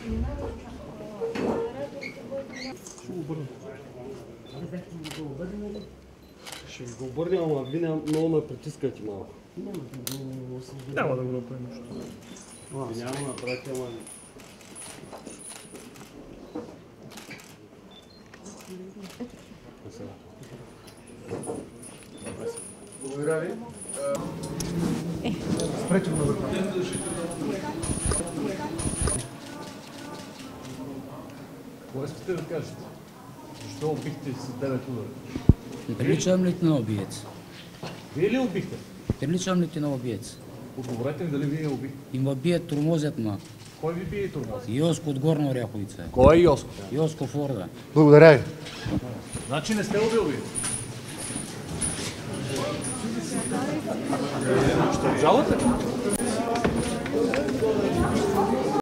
Ще го обърна. Ще го обърня, ама вие много ме притискате малко. Няма да го направим. Няма да направите, ама... Благодаря ви. Спрете го на върха. Какво искате да кажете? Защо убихте с 9 удара? Приличам ли ти на убиец? Вие ли убихте? Приличам ли ти на убиец? Отговорете ми дали вие убихте. И ме бият, тормозят ма. Кой ви бие и тормози? Йоско от Горна Оряховица. Кой е Йоско? Йоско Форда. Благодаря ви. Значи не сте убил вие. Ще обжалвате?